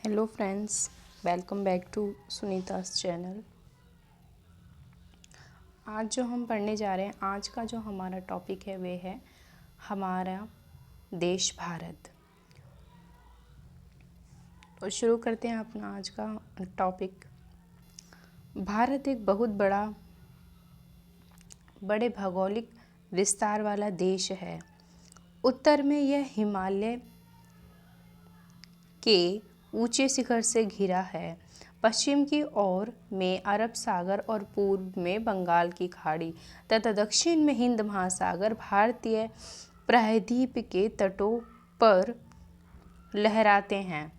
Hello friends, welcome back to Sunita's channel. आज जो हम पढ़ने जा रहे हैं, आज का जो हमारा टॉपिक है वे है हमारा देश भारत। तो शुरू करते हैं अपना आज का टॉपिक। भारत एक बहुत बड़े भौगोलिक विस्तार वाला देश है। उत्तर में यह हिमालय के ऊंचे शिखर से घिरा है, पश्चिम की ओर में अरब सागर और पूर्व में बंगाल की खाड़ी तथा दक्षिण में हिंद महासागर भारतीय प्रायद्वीप के तटों पर लहराते हैं।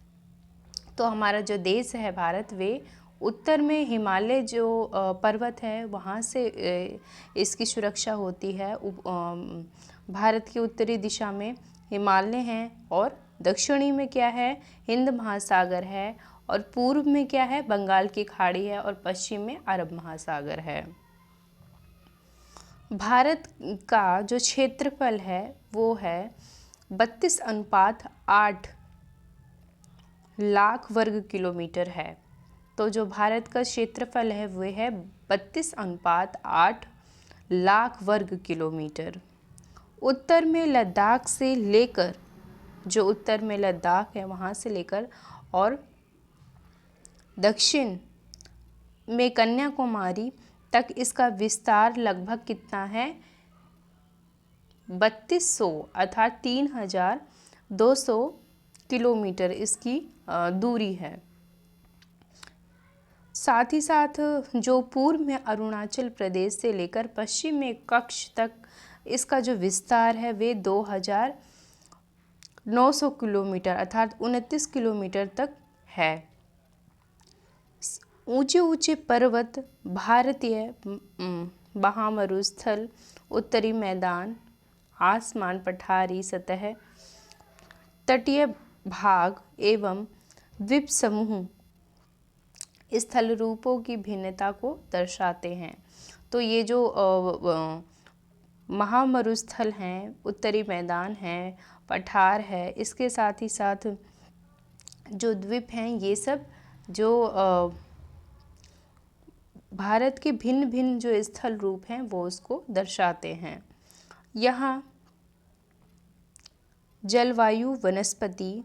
तो हमारा जो देश है भारत, वे उत्तर में हिमालय जो पर्वत है वहाँ से इसकी सुरक्षा होती है। भारत की उत्तरी दिशा में हिमालय हैं और दक्षिणी में क्या है, हिंद महासागर है, और पूर्व में क्या है, बंगाल की खाड़ी है, और पश्चिम में अरब महासागर है। भारत का जो क्षेत्रफल है वो है 32:8 लाख वर्ग किलोमीटर है। तो जो भारत का क्षेत्रफल है वह है 32:8 लाख वर्ग किलोमीटर। उत्तर में लद्दाख से लेकर, जो उत्तर में लद्दाख है वहाँ से लेकर, और दक्षिण में कन्याकुमारी तक इसका विस्तार लगभग कितना है, 3200 अर्थात 3200 किलोमीटर इसकी दूरी है। साथ ही साथ जो पूर्व में अरुणाचल प्रदेश से लेकर पश्चिम में कच्छ तक इसका जो विस्तार है वे 2900 किलोमीटर अर्थात 29 किलोमीटर तक है। ऊंचे ऊंचे पर्वत, भारतीय महामरुस्थल, उत्तरी मैदान, आसमान, पठारी सतह, तटीय भाग एवं द्वीप समूह स्थल रूपों की भिन्नता को दर्शाते हैं। तो ये जो महामरुस्थल हैं, उत्तरी मैदान है, पठार है, इसके साथ ही साथ जो द्वीप हैं, ये सब जो भारत के भिन्न भिन्न जो स्थल रूप हैं वो उसको दर्शाते हैं। यहाँ जलवायु, वनस्पति,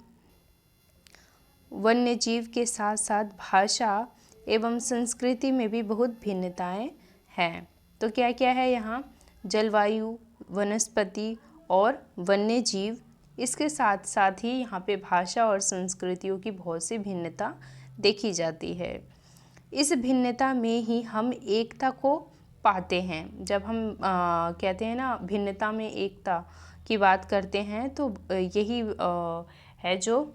वन्यजीव के साथ साथ भाषा एवं संस्कृति में भी बहुत भिन्नताएं हैं। तो क्या क्या है यहाँ, जलवायु, वनस्पति और वन्यजीव, इसके साथ साथ ही यहाँ पे भाषा और संस्कृतियों की बहुत सी भिन्नता देखी जाती है। इस भिन्नता में ही हम एकता को पाते हैं। जब हम कहते हैं ना भिन्नता में एकता की बात करते हैं, तो यही है जो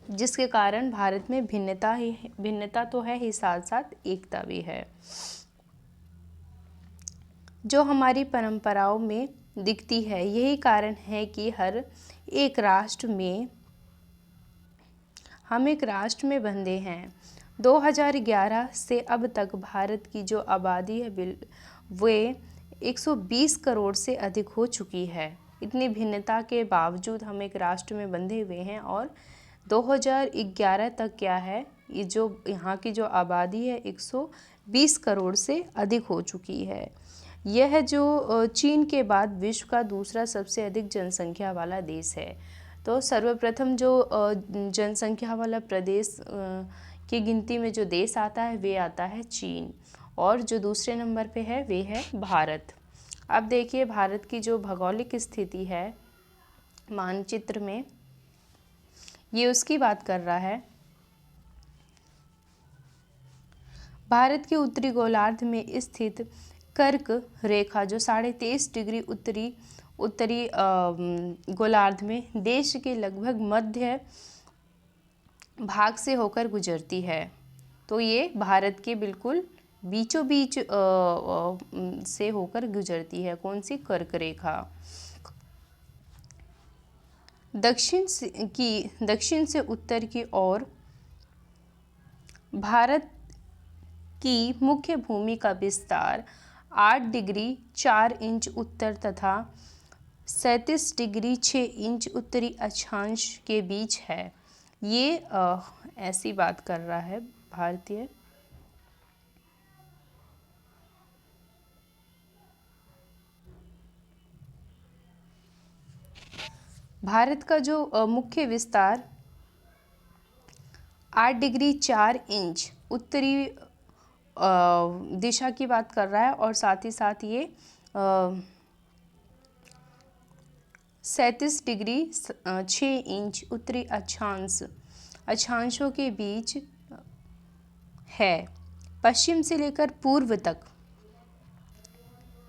जिसके कारण भारत में भिन्नता तो है ही, साथ साथ एकता भी है, जो हमारी परंपराओं में दिखती है। यही कारण है कि हम एक राष्ट्र में बंधे हैं। 2011 से अब तक भारत की जो आबादी है वे 120 करोड़ से अधिक हो चुकी है। इतनी भिन्नता के बावजूद हम एक राष्ट्र में बंधे हुए हैं, और 2011 तक क्या है, ये जो यहाँ की जो आबादी है 120 करोड़ से अधिक हो चुकी है। यह जो चीन के बाद विश्व का दूसरा सबसे अधिक जनसंख्या वाला देश है। तो सर्वप्रथम जो जनसंख्या वाला प्रदेश की गिनती में जो देश आता है वे आता है चीन, और जो दूसरे नंबर पे है वे है भारत। अब देखिए भारत की जो भौगोलिक स्थिति है मानचित्र में, ये उसकी बात कर रहा है। भारत के उत्तरी गोलार्ध में स्थित कर्क रेखा जो 23.5 डिग्री उत्तरी गोलार्ध में देश के लगभग मध्य भाग से होकर गुजरती है। तो ये भारत के बिल्कुल बीचों बीच से होकर गुजरती है। कौन सी, कर्क रेखा। दक्षिण से उत्तर की ओर भारत की मुख्य भूमि का विस्तार 8 डिग्री 4 इंच उत्तर तथा 37 डिग्री 6 इंच उत्तरी अक्षांश के बीच है। ये ऐसी बात कर रहा है भारतीय। भारत का जो मुख्य विस्तार 8 डिग्री 4 इंच उत्तरी दिशा की बात कर रहा है, और साथ ही साथ ये 37 डिग्री 6 इंच उत्तरी अक्षांशों के बीच है। पश्चिम से लेकर पूर्व तक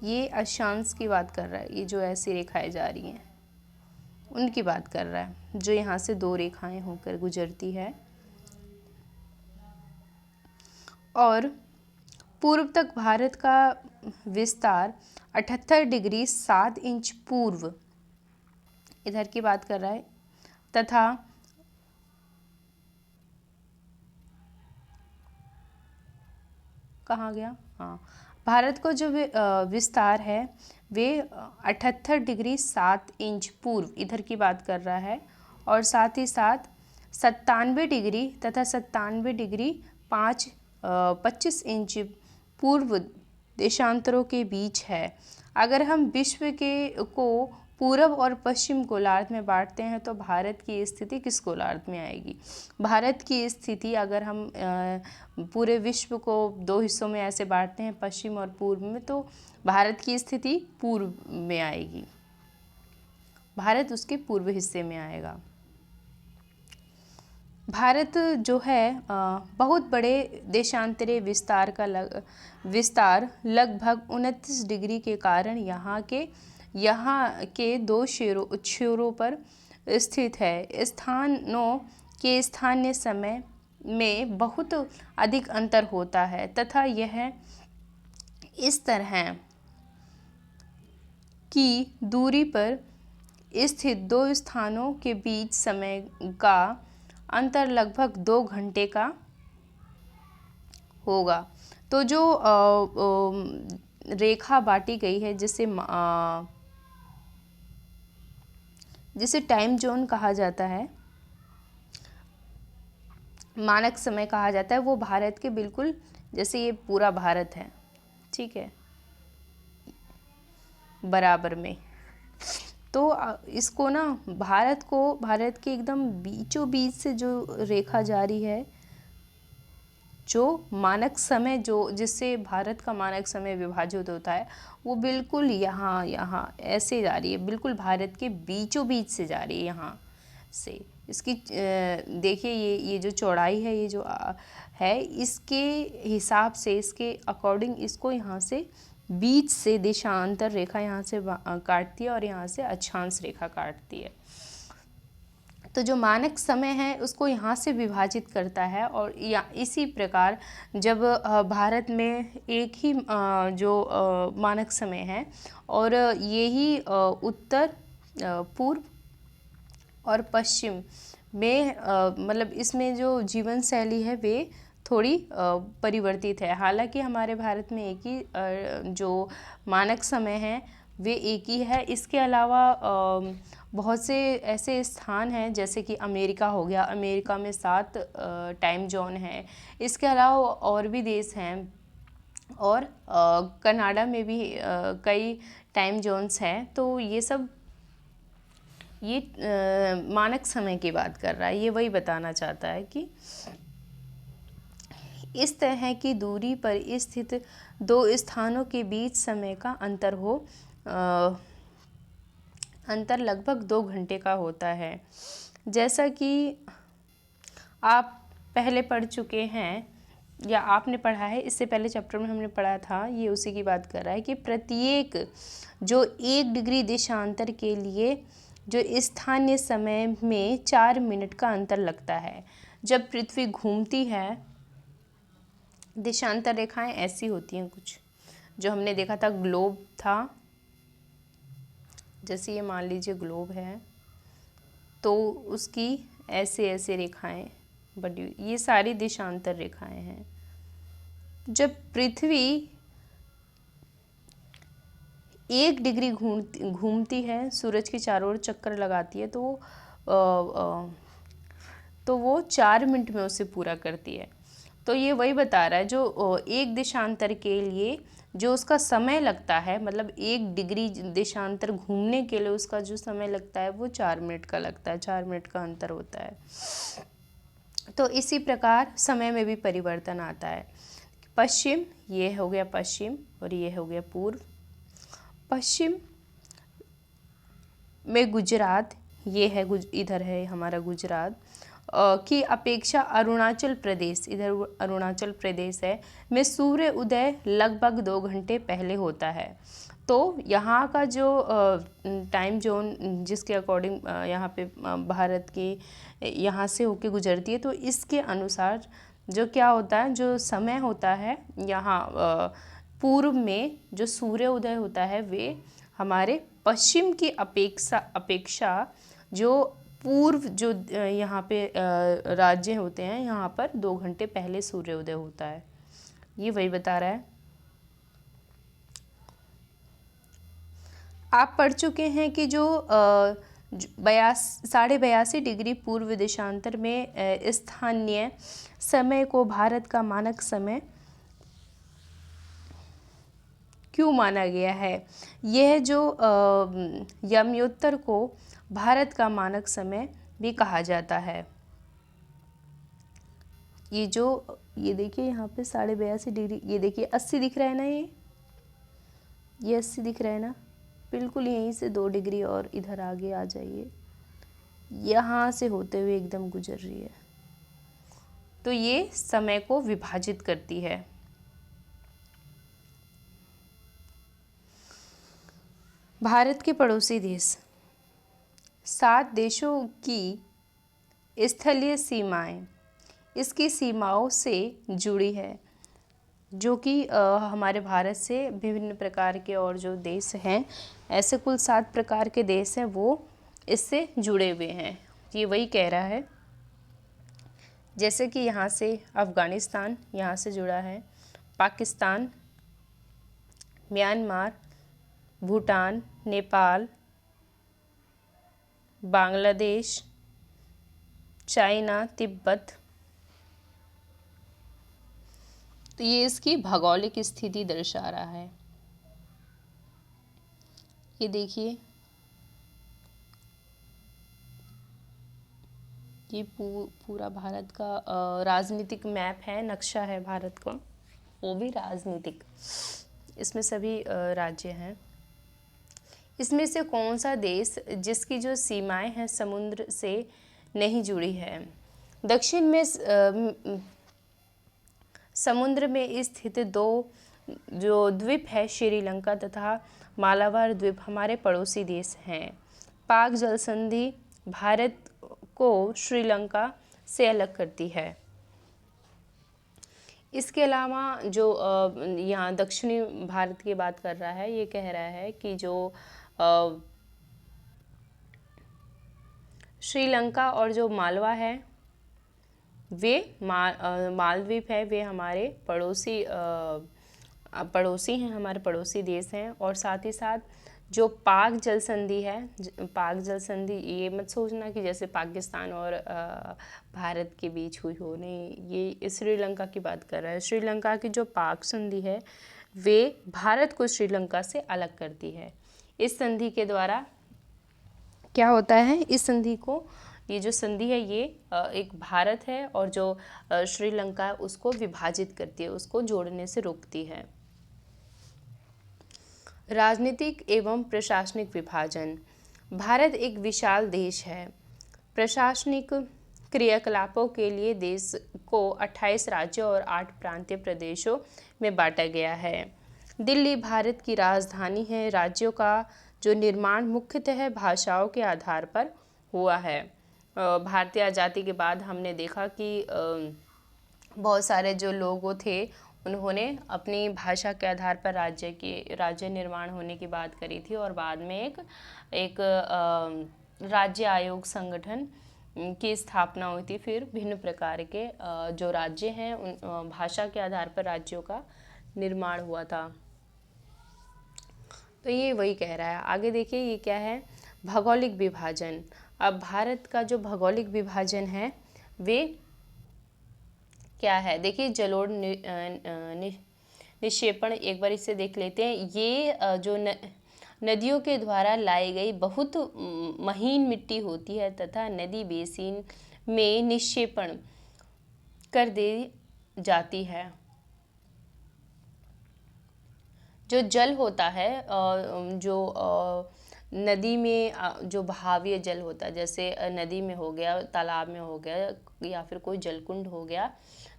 ये अक्षांश की बात कर रहा है। ये जो ऐसी रेखाएं जा रही हैं उनकी बात कर रहा है, जो यहाँ से 2 रेखाएं होकर गुजरती है। और पूर्व तक भारत का विस्तार 78 डिग्री 7 इंच पूर्व इधर की बात कर रहा है, तथा कहाँ गया, हाँ, भारत को जो विस्तार है वे 78 डिग्री 7 इंच पूर्व इधर की बात कर रहा है, और साथ ही साथ 97 डिग्री तथा 97 डिग्री 25 इंच पूर्व देशांतरों के बीच है। अगर हम विश्व को पूरब और पश्चिम गोलार्ध में बांटते हैं तो भारत की स्थिति किस गोलार्ध में आएगी? भारत की स्थिति अगर हम पूरे विश्व को 2 हिस्सों में ऐसे बांटते हैं, पश्चिम और पूर्व में, तो भारत की स्थिति पूर्व में आएगी। भारत उसके पूर्व हिस्से में आएगा। भारत जो है बहुत बड़े देशांतरी विस्तार लगभग 29 डिग्री के कारण यहाँ के 2 छोरों पर स्थित है। स्थानों के स्थानीय समय में बहुत अधिक अंतर होता है तथा यह इस तरह की दूरी पर स्थित 2 स्थानों के बीच समय का अंतर लगभग 2 घंटे का होगा। तो जो रेखा बांटी गई है जिसे टाइम जोन कहा जाता है, मानक समय कहा जाता है, वो भारत के बिल्कुल जैसे ये पूरा भारत है, ठीक है, बराबर में। तो इसको ना भारत के एकदम बीचों बीच से जो रेखा जारी है, जो मानक समय जिससे भारत का मानक समय विभाजित होता है, वो बिल्कुल यहाँ ऐसे जा रही है, बिल्कुल भारत के बीचों बीच से जा रही है यहाँ से। इसकी देखिए ये जो चौड़ाई है, ये जो है, इसके हिसाब से, इसके अकॉर्डिंग इसको यहाँ से बीच से देशांतर रेखा यहाँ से काटती है और यहाँ से अक्षांश रेखा काटती है। तो जो मानक समय है उसको यहाँ से विभाजित करता है, और इसी प्रकार जब भारत में एक ही जो मानक समय है, और यही उत्तर पूर्व और पश्चिम में मतलब इसमें जो जीवन शैली है वे थोड़ी परिवर्तित है। हालांकि हमारे भारत में एक ही जो मानक समय है वे एक ही है। इसके अलावा बहुत से ऐसे स्थान हैं जैसे कि अमेरिका हो गया, अमेरिका में 7 टाइम जोन है। इसके अलावा और भी देश हैं, और कनाडा में भी कई टाइम जोन्स हैं। तो ये सब मानक समय की बात कर रहा है। ये वही बताना चाहता है कि इस तरह की दूरी पर स्थित 2 स्थानों के बीच समय का अंतर लगभग 2 घंटे का होता है। जैसा कि आप पहले पढ़ चुके हैं या आपने पढ़ा है, इससे पहले चैप्टर में हमने पढ़ा था, ये उसी की बात कर रहा है कि प्रत्येक जो 1 डिग्री देशांतर के लिए जो स्थानीय समय में 4 मिनट का अंतर लगता है। जब पृथ्वी घूमती है, देशांतर रेखाएं ऐसी होती हैं कुछ, जो हमने देखा था ग्लोब था, जैसे ये मान लीजिए ग्लोब है, तो उसकी ऐसे ऐसे रेखाएं बनी हुई, ये सारी देशांतर रेखाएं हैं। जब पृथ्वी 1 डिग्री घूमती है, सूरज के चारों ओर चक्कर लगाती है, तो तो वो 4 मिनट में उसे पूरा करती है। तो ये वही बता रहा है जो एक देशांतर के लिए जो उसका समय लगता है, मतलब 1 डिग्री देशांतर घूमने के लिए उसका जो समय लगता है वो 4 मिनट का लगता है, 4 मिनट का अंतर होता है। तो इसी प्रकार समय में भी परिवर्तन आता है। पश्चिम, ये हो गया पश्चिम और ये हो गया पूर्व। पश्चिम में गुजरात, ये है इधर है हमारा गुजरात की अपेक्षा अरुणाचल प्रदेश, इधर अरुणाचल प्रदेश है, में सूर्य उदय लगभग 2 घंटे पहले होता है। तो यहाँ का जो टाइम जोन जिसके अकॉर्डिंग यहाँ पे भारत की यहाँ से होके गुजरती है, तो इसके अनुसार जो क्या होता है, जो समय होता है यहाँ पूर्व में जो सूर्य उदय होता है वे हमारे पश्चिम की अपेक्षा जो पूर्व जो यहाँ पे राज्य होते हैं यहाँ पर 2 घंटे पहले सूर्योदय होता है। ये वही बता रहा है। आप पढ़ चुके हैं कि जो 82.5 डिग्री पूर्व देशांतर में स्थानीय समय को भारत का मानक समय क्यों माना गया है। यह जो यमयोत्तर को भारत का मानक समय भी कहा जाता है। ये देखिए यहाँ पे 82.5 डिग्री, ये देखिए 80 दिख रहा है ना, ये 80 दिख रहा है ना, बिल्कुल यहीं से 2 डिग्री और इधर आगे आ जाइए, यहाँ से होते हुए एकदम गुजर रही है। तो ये समय को विभाजित करती है। भारत के पड़ोसी देश, 7 देशों की स्थलीय सीमाएं इसकी सीमाओं से जुड़ी है, जो कि हमारे भारत से विभिन्न प्रकार के और जो देश हैं, ऐसे कुल 7 प्रकार के देश हैं, वो इससे जुड़े हुए हैं। ये वही कह रहा है। जैसे कि यहाँ से अफ़गानिस्तान यहाँ से जुड़ा है, पाकिस्तान, म्यांमार, भूटान, नेपाल, बांग्लादेश, चाइना, तिब्बत। तो ये इसकी भौगोलिक स्थिति दर्शा रहा है। ये देखिए, ये पूरा भारत का राजनीतिक मैप है, नक्शा है भारत का, वो भी राजनीतिक। इसमें सभी राज्य हैं। इसमें से कौन सा देश जिसकी जो सीमाएं हैं समुद्र से नहीं जुड़ी है। दक्षिण में समुद्र में स्थित 2 जो द्वीप है, श्रीलंका तथा मालाबार द्वीप हमारे पड़ोसी देश हैं। पाक जल संधि भारत को श्रीलंका से अलग करती है। इसके अलावा जो यहाँ दक्षिणी भारत की बात कर रहा है, ये कह रहा है कि जो श्रीलंका और जो मालवा है वे मालद्वीप है, वे हमारे पड़ोसी हैं, हमारे पड़ोसी देश हैं। और साथ ही साथ जो पाक जल संधि है, पाक जल संधि ये मत सोचना कि जैसे पाकिस्तान और भारत के बीच हुई हो, नहीं, ये श्रीलंका की बात कर रहा है। श्रीलंका की जो पाक संधि है वे भारत को श्रीलंका से अलग करती है। इस संधि के द्वारा क्या होता है, इस संधि को, ये जो संधि है ये एक भारत है और जो श्रीलंका है उसको विभाजित करती है, उसको जोड़ने से रोकती है। राजनीतिक एवं प्रशासनिक विभाजन। भारत एक विशाल देश है। प्रशासनिक क्रियाकलापों के लिए देश को 28 राज्यों और 8 प्रांतीय प्रदेशों में बांटा गया है। दिल्ली भारत की राजधानी है। राज्यों का जो निर्माण मुख्यतः भाषाओं के आधार पर हुआ है। भारतीय आज़ादी के बाद हमने देखा कि बहुत सारे जो लोग थे उन्होंने अपनी भाषा के आधार पर राज्य निर्माण होने की बात करी थी और बाद में एक राज्य आयोग संगठन की स्थापना हुई थी। फिर भिन्न प्रकार के जो राज्य हैं उन भाषा के आधार पर राज्यों का निर्माण हुआ था। तो ये वही कह रहा है। आगे देखिए ये क्या है, भौगोलिक विभाजन। अब भारत का जो भौगोलिक विभाजन है वे क्या है? देखिए जलोढ़ निक्षेपण, एक बार इसे देख लेते हैं। ये जो नदियों के द्वारा लाई गई बहुत महीन मिट्टी होती है तथा नदी बेसिन में निक्षेपण कर दी जाती है। जो जल होता है जो नदी में जो बहावीय जल होता है, जैसे नदी में हो गया, तालाब में हो गया, या फिर कोई जलकुंड हो गया,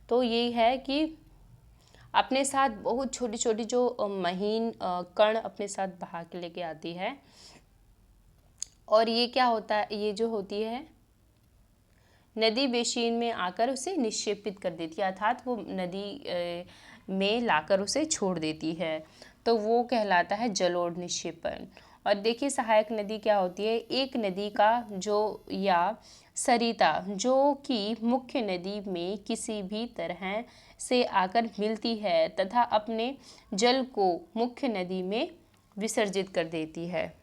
तो ये है कि अपने साथ बहुत छोटी छोटी जो महीन कण अपने साथ बहा के लेके आती है। और ये क्या होता है, ये जो होती है नदी बेसिन में आकर उसे निक्षेपित कर देती है, अर्थात वो नदी में लाकर उसे छोड़ देती है, तो वो कहलाता है जलोढ़ निक्षेपण। और देखिए सहायक नदी क्या होती है? एक नदी का जो या सरिता जो कि मुख्य नदी में किसी भी तरह से आकर मिलती है तथा अपने जल को मुख्य नदी में विसर्जित कर देती है।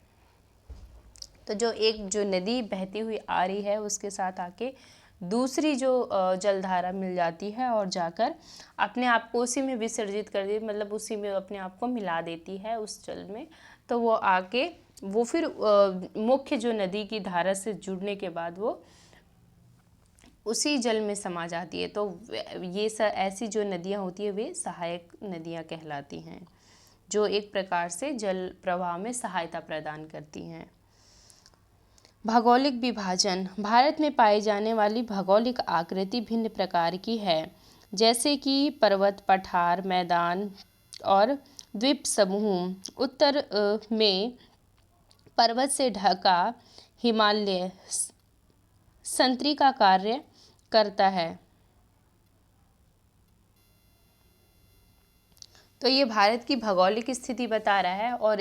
तो जो नदी बहती हुई आ रही है उसके साथ आके दूसरी जो जलधारा मिल जाती है और जाकर अपने आप को उसी में विसर्जित कर देती, मतलब उसी में अपने आप को मिला देती है उस जल में। तो वो आके वो फिर मुख्य जो नदी की धारा से जुड़ने के बाद वो उसी जल में समा जाती है। तो ये ऐसी जो नदियाँ होती है वे सहायक नदियाँ कहलाती हैं, जो एक प्रकार से जल प्रवाह में सहायता प्रदान करती हैं। भौगोलिक विभाजन। भारत में पाई जाने वाली भौगोलिक आकृति भिन्न प्रकार की है, जैसे कि पर्वत, पठार, मैदान और द्वीप समूह। उत्तर में पर्वत से ढका हिमालय संतरी का कार्य करता है। तो ये भारत की भौगोलिक स्थिति बता रहा है। और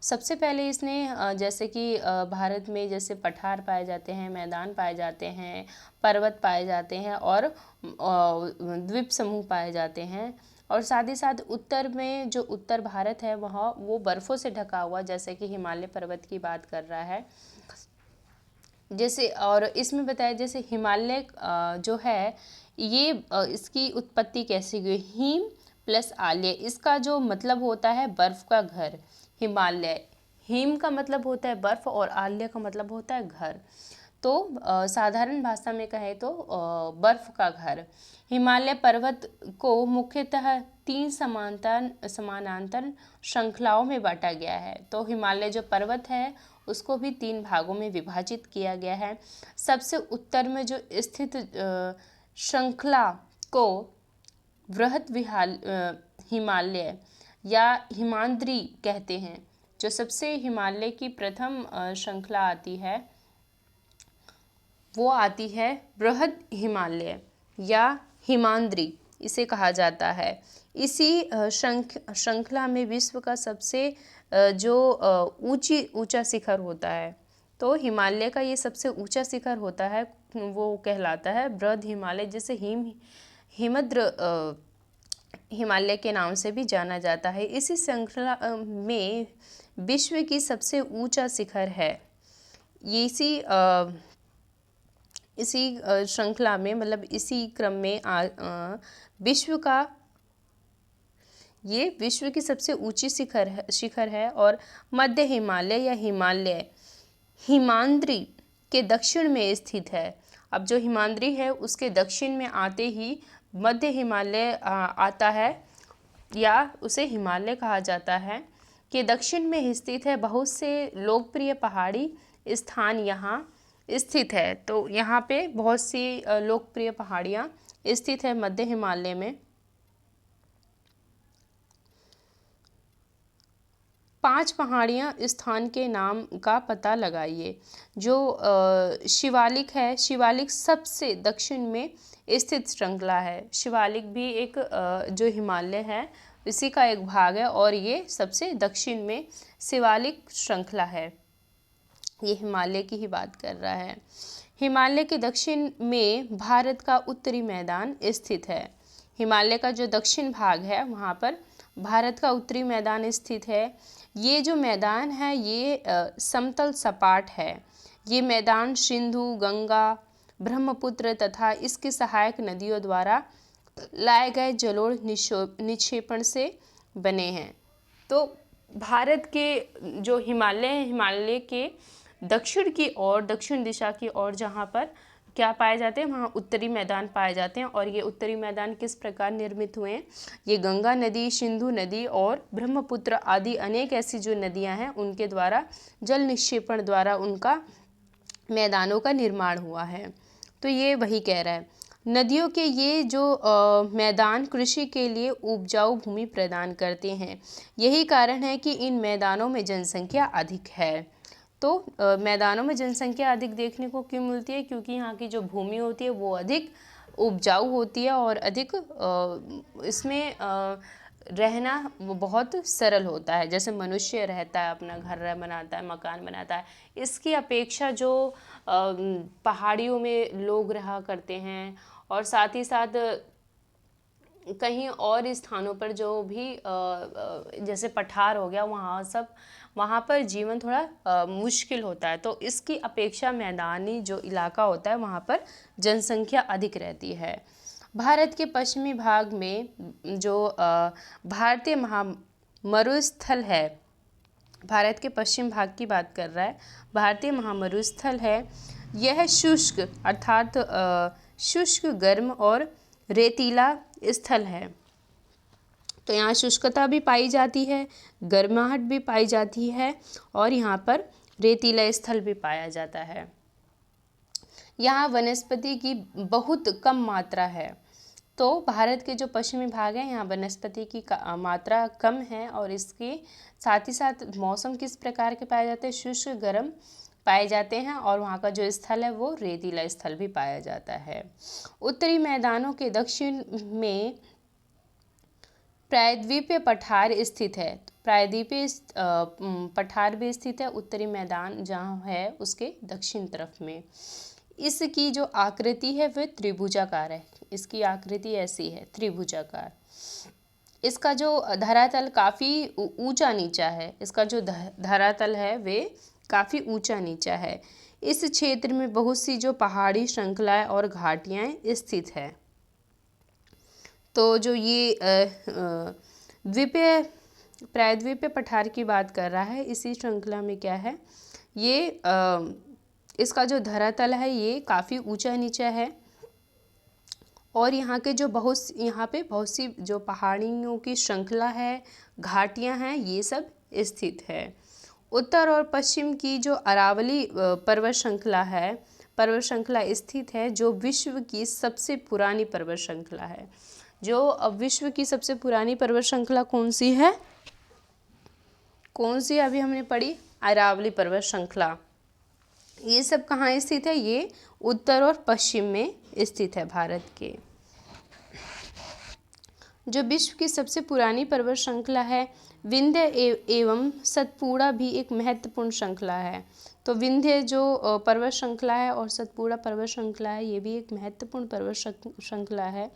सबसे पहले इसने जैसे कि भारत में जैसे पठार पाए जाते हैं, मैदान पाए जाते हैं, पर्वत पाए जाते हैं और द्वीप समूह पाए जाते हैं। और साथ ही साथ उत्तर में जो उत्तर भारत है वहाँ वो बर्फ़ों से ढका हुआ, जैसे कि हिमालय पर्वत की बात कर रहा है। जैसे और इसमें बताया जैसे हिमालय जो है ये इसकी उत्पत्ति कैसे हुई? हिम प्लस आलय, इसका जो मतलब होता है बर्फ़ का घर। हिमालय, हिम का मतलब होता है बर्फ़ और आलय का मतलब होता है घर। तो साधारण भाषा में कहें तो बर्फ़ का घर। हिमालय पर्वत को मुख्यतः 3 समानांतर श्रृंखलाओं में बांटा गया है। तो हिमालय जो पर्वत है उसको भी 3 भागों में विभाजित किया गया है। सबसे उत्तर में जो स्थित श्रृंखला को वृहद हिमालय या हिमाद्री कहते हैं। जो सबसे हिमालय की प्रथम श्रृंखला आती है वो आती है बृहद हिमालय या हिमाद्री, इसे कहा जाता है। इसी श्रृंखला में विश्व का सबसे जो ऊंचा शिखर होता है, तो हिमालय का ये सबसे ऊंचा शिखर होता है, वो कहलाता है बृहद हिमालय, जिसे हिमद्र हिमालय के नाम से भी जाना जाता है। इसी श्रृंखला में विश्व की सबसे ऊंचा शिखर है। ये इसी श्रृंखला में मतलब इसी क्रम में विश्व की सबसे ऊंची शिखर है। और मध्य हिमालय या हिमालय हिमाद्री के दक्षिण में स्थित है। अब जो हिमाद्री है उसके दक्षिण में आते ही मध्य हिमालय आता है या उसे हिमालय कहा जाता है, के दक्षिण में स्थित है। बहुत से लोकप्रिय पहाड़ी स्थान यहाँ स्थित है। तो यहाँ पे बहुत सी लोकप्रिय पहाड़ियाँ स्थित है मध्य हिमालय में। 5 पहाड़ियाँ स्थान के नाम का पता लगाइए। जो शिवालिक है, शिवालिक सबसे दक्षिण में स्थित श्रृंखला है। शिवालिक भी एक जो हिमालय है इसी का एक भाग है और ये सबसे दक्षिण में शिवालिक श्रृंखला है। ये हिमालय की ही बात कर रहा है। हिमालय के दक्षिण में भारत का उत्तरी मैदान स्थित है। हिमालय का जो दक्षिण भाग है वहाँ पर भारत का उत्तरी मैदान स्थित है। ये जो मैदान है ये समतल सपाट है। ये मैदान सिंधु, गंगा, ब्रह्मपुत्र तथा इसके सहायक नदियों द्वारा लाए गए जलोढ़ निक्षेपण से बने हैं। तो भारत के जो हिमालय है, हिमालय के दक्षिण की ओर, दक्षिण दिशा की ओर जहाँ पर क्या पाए जाते हैं, वहाँ उत्तरी मैदान पाए जाते हैं। और ये उत्तरी मैदान किस प्रकार निर्मित हुए हैं? ये गंगा नदी, सिंधु नदी और ब्रह्मपुत्र आदि अनेक ऐसी जो नदियाँ हैं उनके द्वारा जल निक्षेपण द्वारा उनका मैदानों का निर्माण हुआ है। तो ये वही कह रहा है। नदियों के ये जो मैदान कृषि के लिए उपजाऊ भूमि प्रदान करते हैं। यही कारण है कि इन मैदानों में जनसंख्या अधिक है। तो मैदानों में जनसंख्या अधिक देखने को क्यों मिलती है? क्योंकि यहाँ की जो भूमि होती है वो अधिक उपजाऊ होती है और अधिक इसमें रहना वो बहुत सरल होता है। जैसे मनुष्य रहता है, अपना घर बनाता है, मकान बनाता है, इसकी अपेक्षा जो पहाड़ियों में लोग रहा करते हैं और साथ ही साथ कहीं और स्थानों पर जो भी जैसे पठार हो गया, वहाँ पर जीवन थोड़ा मुश्किल होता है। तो इसकी अपेक्षा मैदानी जो इलाका होता है वहाँ पर जनसंख्या अधिक रहती है। भारत के पश्चिमी भाग में जो भारतीय महामरुस्थल है, भारत के पश्चिम भाग की बात कर रहा है, भारतीय महामरुस्थल है, यह शुष्क अर्थात शुष्क, गर्म और रेतीला स्थल है। तो यहाँ शुष्कता भी पाई जाती है, गर्माहट भी पाई जाती है और यहाँ पर रेतीला स्थल भी पाया जाता है। यहाँ वनस्पति की बहुत कम मात्रा है। तो भारत के जो पश्चिमी भाग है यहाँ वनस्पति की मात्रा कम है और इसके साथ ही साथ मौसम किस प्रकार के पाए जाते हैं? शुष्क, गर्म पाए जाते हैं और वहाँ का जो स्थल है वो रेतीला स्थल भी पाया जाता है। उत्तरी मैदानों के दक्षिण में प्रायद्वीपीय पठार स्थित है। प्रायद्वीपीय पठार भी स्थित है उत्तरी मैदान जहाँ है उसके दक्षिण तरफ में। इसकी जो आकृति है वह त्रिभुजाकार है। इसकी आकृति ऐसी है, त्रिभुजाकार। इसका जो धरातल काफ़ी ऊंचा नीचा है। इसका जो धरातल है वे काफ़ी ऊंचा नीचा है। इस क्षेत्र में बहुत सी जो पहाड़ी श्रृंखलाएं और घाटियां स्थित है। तो जो ये प्रायद्वीपीय पठार की बात कर रहा है, इसी श्रृंखला में क्या है, ये इसका जो धरातल है ये काफ़ी ऊंचा नीचा है और यहाँ पे बहुत सी जो पहाड़ियों की श्रृंखला है, घाटियाँ हैं, ये सब स्थित है। उत्तर और पश्चिम की जो अरावली पर्वत श्रृंखला स्थित है, जो विश्व की सबसे पुरानी पर्वत श्रृंखला है। जो विश्व की सबसे पुरानी पर्वत श्रृंखला कौन सी है? अभी हमने पढ़ी, अरावली पर्वत श्रृंखला। ये सब कहाँ स्थित है? ये उत्तर और पश्चिम में स्थित है भारत के। जो विश्व की सबसे पुरानी पर्वत श्रृंखला है, विंध्य एवं सतपुड़ा भी एक महत्वपूर्ण श्रृंखला है। तो विंध्य जो पर्वत श्रृंखला है और सतपुड़ा पर्वत श्रृंखला है, ये भी एक महत्वपूर्ण पर्वत श्रृंखला है।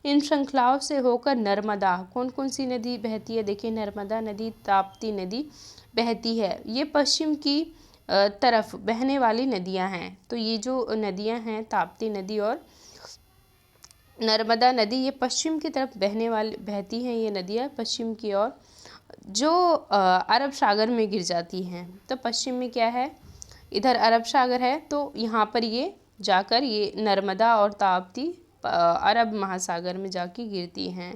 इन श्रृंखलाओं से होकर नर्मदा, कौन कौन सी नदी बहती है? देखिए, नर्मदा नदी, ताप्ती नदी बहती है। ये पश्चिम की तरफ बहने वाली नदियां हैं। तो ये जो नदियां हैं, ताप्ती नदी और नर्मदा नदी, ये पश्चिम की तरफ बहती हैं। ये नदियां पश्चिम की ओर जो अरब सागर में गिर जाती हैं। तो पश्चिम में क्या है? इधर अरब सागर है, तो यहाँ पर ये जाकर ये नर्मदा और ताप्ती अरब महासागर में जाके गिरती हैं।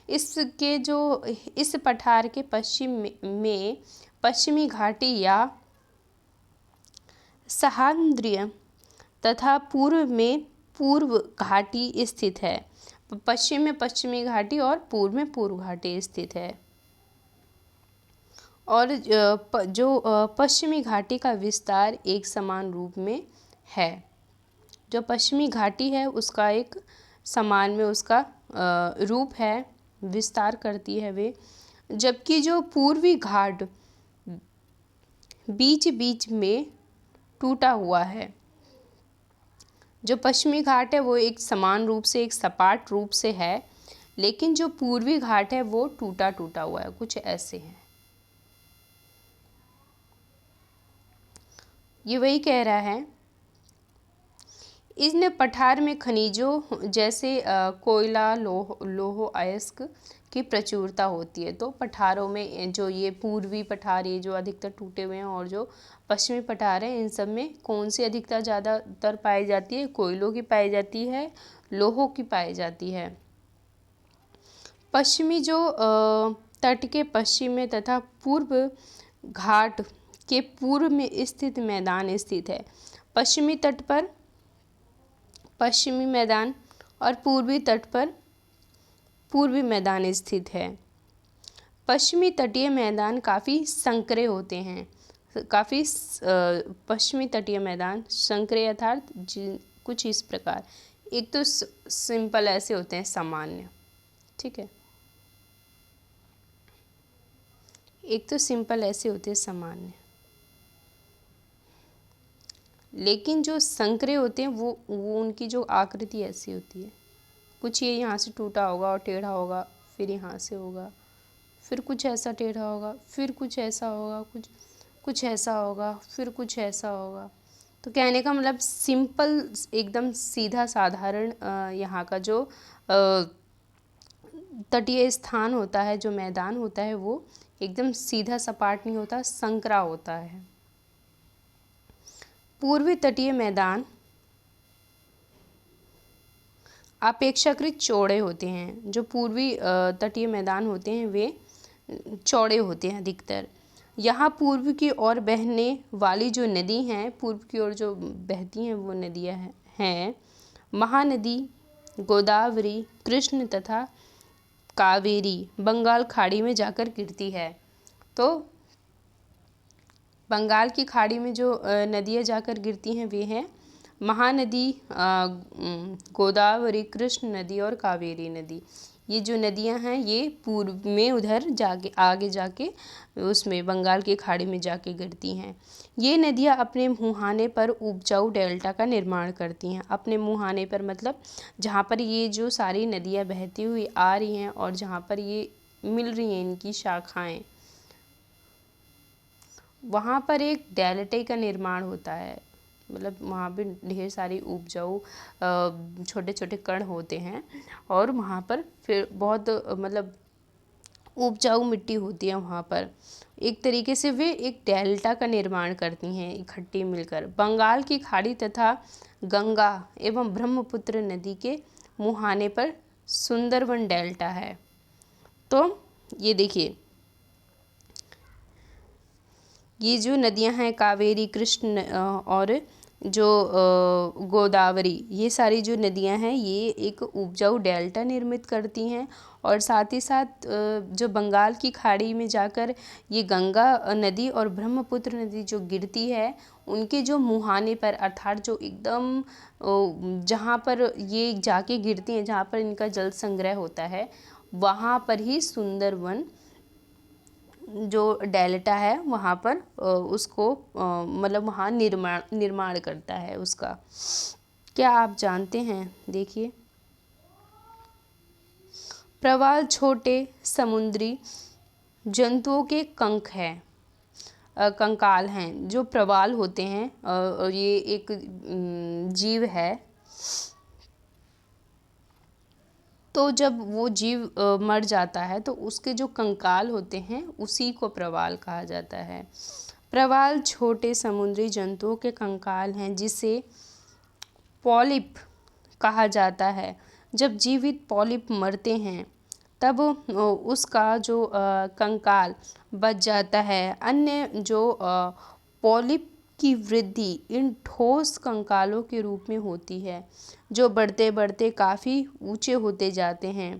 इस पठार के पश्चिम में पश्चिमी घाटी या सह्याद्री तथा पूर्व में पूर्व घाटी स्थित है। पश्चिम में पश्चिमी घाटी और पूर्व में पूर्व घाटी स्थित है। और जो पश्चिमी घाटी का विस्तार एक समान रूप में है। जो पश्चिमी घाटी है उसका एक समान में उसका रूप है, विस्तार करती है वे, जबकि जो पूर्वी घाट बीच बीच में टूटा हुआ है। जो पश्चिमी घाट है वो एक समान रूप से, एक सपाट रूप से है, लेकिन जो पूर्वी घाट है वो टूटा टूटा हुआ है, कुछ ऐसे हैं। ये वही कह रहा है, इन पठार में खनिजों जैसे कोयला, लौह अयस्क की प्रचुरता होती है। तो पठारों में जो ये पूर्वी पठार, ये जो अधिकतर टूटे हुए हैं, और जो पश्चिमी पठार हैं, इन सब में कौन सी अधिकता ज़्यादातर पाई जाती है? कोयलों की पाई जाती है, लोहों की पाई जाती है। पश्चिमी जो तट के पश्चिम में तथा पूर्व घाट के पूर्व में स्थित मैदान स्थित है। पश्चिमी तट पर पश्चिमी मैदान और पूर्वी तट पर पूर्वी मैदान स्थित है। पश्चिमी तटीय मैदान काफ़ी संकरे होते हैं। पश्चिमी तटीय मैदान संकरे अर्थात कुछ इस प्रकार। एक तो सिंपल ऐसे होते हैं, सामान्य, ठीक है। एक तो सिंपल ऐसे होते हैं, सामान्य, लेकिन जो संकरे होते हैं वो उनकी जो आकृति ऐसी होती है। कुछ ये यहाँ से टूटा होगा और टेढ़ा होगा, फिर यहाँ से होगा, फिर कुछ ऐसा टेढ़ा होगा, फिर कुछ ऐसा होगा, कुछ ऐसा होगा, फिर कुछ ऐसा होगा। तो कहने का मतलब सिंपल, एकदम सीधा साधारण यहाँ का जो तटीय स्थान होता है, जो मैदान होता है, वो एकदम सीधा सपाट नहीं होता, संकरा होता है। पूर्वी तटीय मैदान अपेक्षाकृत चौड़े होते हैं। जो पूर्वी तटीय मैदान होते हैं वे चौड़े होते हैं अधिकतर। यहाँ पूर्व की ओर बहने वाली जो नदी हैं, पूर्व की ओर जो बहती हैं वो नदियाँ हैं महानदी, गोदावरी, कृष्ण तथा कावेरी बंगाल खाड़ी में जाकर गिरती है। तो बंगाल की खाड़ी में जो नदियाँ जाकर गिरती हैं वे हैं महानदी, गोदावरी, कृष्ण नदी और कावेरी नदी। ये जो नदियां हैं ये पूर्व में उधर जाके आगे जाके उसमें बंगाल की खाड़ी में जाके गिरती हैं। ये नदियां अपने मुहाने पर उपजाऊ डेल्टा का निर्माण करती हैं। अपने मुहाने पर मतलब जहाँ पर ये जो सारी नदियां बहती हुई आ रही हैं और जहाँ पर ये मिल रही हैं इनकी शाखाएं, वहाँ पर एक डेल्टा का निर्माण होता है। मतलब वहाँ पे ढेर सारी उपजाऊ छोटे छोटे कण होते हैं और वहाँ पर फिर बहुत मतलब उपजाऊ मिट्टी होती है। वहाँ पर एक तरीके से वे एक डेल्टा का निर्माण करती हैं इकट्ठी मिलकर। बंगाल की खाड़ी तथा गंगा एवं ब्रह्मपुत्र नदी के मुहाने पर सुंदरवन डेल्टा है। तो ये देखिए, ये जो नदियां हैं कावेरी, कृष्ण और जो गोदावरी, ये सारी जो नदियां हैं ये एक उपजाऊ डेल्टा निर्मित करती हैं। और साथ ही साथ जो बंगाल की खाड़ी में जाकर ये गंगा नदी और ब्रह्मपुत्र नदी जो गिरती है, उनके जो मुहाने पर अर्थात जो एकदम जहाँ पर ये जाके गिरती हैं, जहाँ पर इनका जल संग्रह होता है, वहाँ पर ही सुंदरवन जो डेल्टा है वहाँ पर उसको मतलब वहाँ निर्माण करता है उसका। क्या आप जानते हैं? देखिए, प्रवाल छोटे समुद्री जंतुओं के कंकाल हैं। जो प्रवाल होते हैं ये एक जीव है। तो जब वो जीव मर जाता है तो उसके जो कंकाल होते हैं उसी को प्रवाल कहा जाता है। प्रवाल छोटे समुद्री जंतुओं के कंकाल हैं जिसे पॉलिप कहा जाता है। जब जीवित पॉलिप मरते हैं तब उसका जो कंकाल बच जाता है। अन्य जो पॉलिप की वृद्धि इन ठोस कंकालों के रूप में होती है जो बढ़ते बढ़ते काफ़ी ऊंचे होते जाते हैं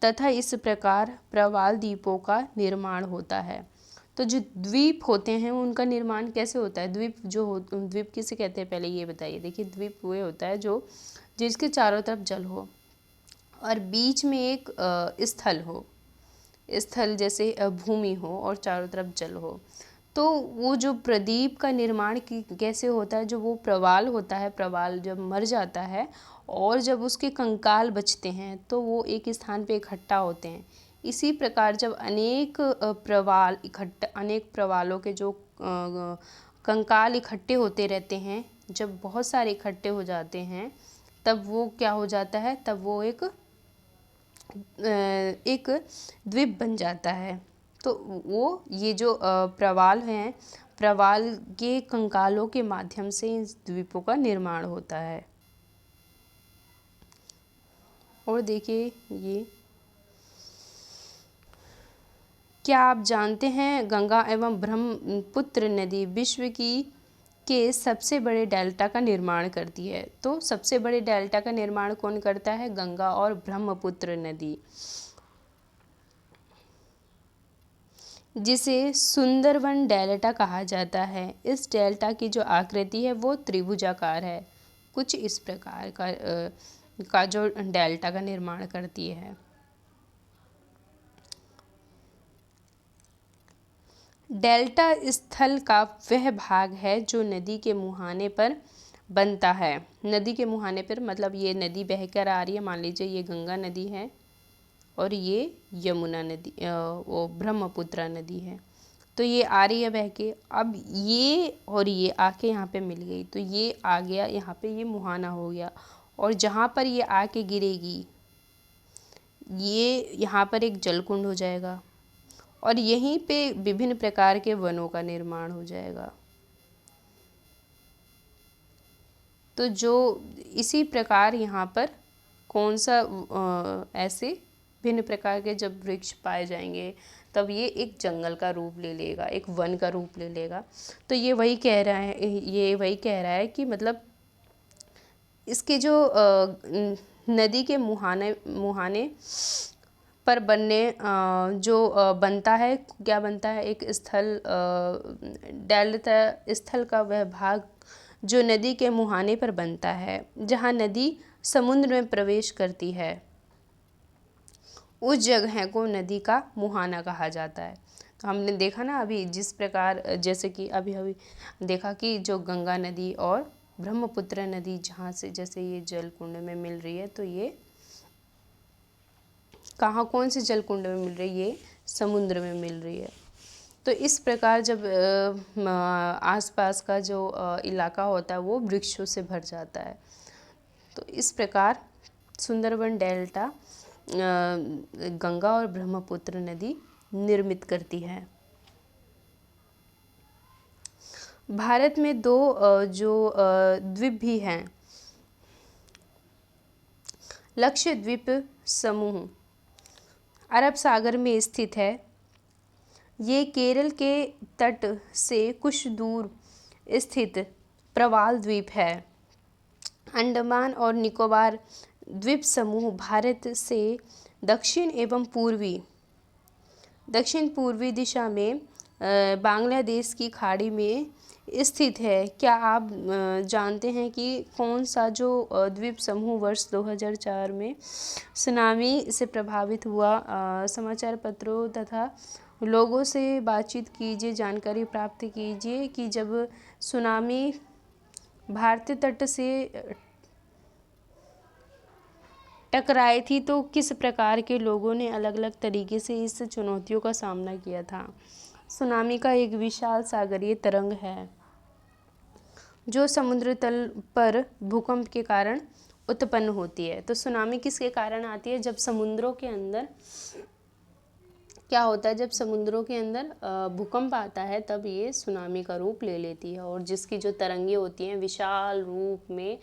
तथा इस प्रकार प्रवाल द्वीपों का निर्माण होता है। तो जो द्वीप होते हैं उनका निर्माण कैसे होता है? द्वीप किसे कहते हैं पहले ये बताइए। देखिए, द्वीप वो होता है जो जिसके चारों तरफ जल हो और बीच में एक स्थल हो, स्थल जैसे भूमि हो और चारों तरफ जल हो। तो वो जो प्रदीप का निर्माण कैसे होता है? जो वो प्रवाल होता है, प्रवाल जब मर जाता है और जब उसके कंकाल बचते हैं तो वो एक स्थान पे इकट्ठा होते हैं। इसी प्रकार जब अनेक प्रवालों के जो कंकाल इकट्ठे होते रहते हैं जब बहुत सारे इकट्ठे हो जाते हैं तब वो क्या हो जाता है, तब वो एक द्वीप बन जाता है। तो वो ये जो प्रवाल हैं, प्रवाल के कंकालों के माध्यम से इन द्वीपों का निर्माण होता है। और देखिए ये, क्या आप जानते हैं गंगा एवं ब्रह्मपुत्र नदी विश्व की के सबसे बड़े डेल्टा का निर्माण करती है। तो सबसे बड़े डेल्टा का निर्माण कौन करता है, गंगा और ब्रह्मपुत्र नदी, जिसे सुंदरवन डेल्टा कहा जाता है। इस डेल्टा की जो आकृति है वो त्रिभुजाकार है, कुछ इस प्रकार का जो डेल्टा का निर्माण करती है। डेल्टा स्थल का वह भाग है जो नदी के मुहाने पर बनता है। नदी के मुहाने पर मतलब ये नदी बहकर आ रही है, मान लीजिए ये गंगा नदी है और ये यमुना नदी वो ब्रह्मपुत्र नदी है। तो ये आ रही है बह के, अब ये और ये आके यहाँ पे मिल गई, तो ये आ गया यहाँ पे, ये मुहाना हो गया। और जहाँ पर ये आके गिरेगी ये यहाँ पर एक जलकुंड हो जाएगा और यहीं पे विभिन्न प्रकार के वनों का निर्माण हो जाएगा। तो जो इसी प्रकार यहाँ पर कौन सा ऐसे भिन्न प्रकार के जब वृक्ष पाए जाएंगे तब ये एक जंगल का रूप ले लेगा, एक वन का रूप ले लेगा। तो ये वही कह रहा है कि मतलब इसके जो नदी के मुहाने पर जो बनता है, क्या बनता है, एक स्थल, डेल्टा स्थल का वह भाग जो नदी के मुहाने पर बनता है, जहाँ नदी समुद्र में प्रवेश करती है, उस जगह को नदी का मुहाना कहा जाता है। तो हमने देखा ना अभी जिस प्रकार, जैसे कि अभी देखा कि जो गंगा नदी और ब्रह्मपुत्र नदी जहाँ से जैसे ये जल कुंड में मिल रही है, तो ये कहाँ कौन से जल कुंड में मिल रही है, ये समुद्र में मिल रही है। तो इस प्रकार जब आसपास का जो इलाका होता है वो वृक्षों से भर जाता है। तो इस प्रकार सुंदरबन डेल्टा गंगा और ब्रह्मपुत्र नदी निर्मित करती है। भारत में दो जो द्वीप भी हैं, लक्षद्वीप समूह अरब सागर में स्थित है। ये केरल के तट से कुछ दूर स्थित प्रवाल द्वीप है। अंडमान और निकोबार द्वीप समूह भारत से दक्षिण एवं दक्षिण पूर्वी दिशा में बांग्लादेश की खाड़ी में स्थित है। क्या आप जानते हैं कि कौन सा जो द्वीप समूह वर्ष 2004 में सुनामी से प्रभावित हुआ? समाचार पत्रों तथा लोगों से बातचीत कीजिए, जानकारी प्राप्त कीजिए कि जब सुनामी भारतीय तट से टकराई थी तो किस प्रकार के लोगों ने अलग अलग तरीके से इस चुनौतियों का सामना किया था। सुनामी का एक विशाल सागरीय तरंग है जो समुद्र तल पर भूकंप के कारण उत्पन्न होती है। तो सुनामी किसके कारण आती है? जब समुद्रों के अंदर क्या होता है, जब समुद्रों के अंदर भूकंप आता है तब ये सुनामी का रूप ले लेती है और जिसकी जो तरंगे होती हैं विशाल रूप में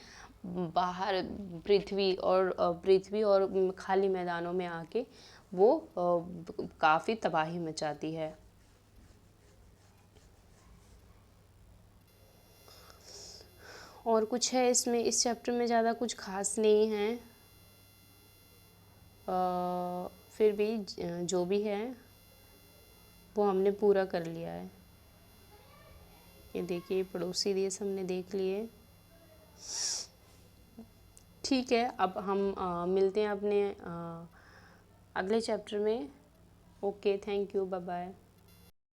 बाहर पृथ्वी और खाली मैदानों में आके वो काफ़ी तबाही मचाती है। और कुछ है इसमें, इस चैप्टर में ज़्यादा कुछ खास नहीं है, फिर भी जो भी है वो हमने पूरा कर लिया है। ये देखिए पड़ोसी देश हमने देख लिए। ठीक है, अब हम मिलते हैं अपने अगले चैप्टर में। Okay, thank you, bye bye.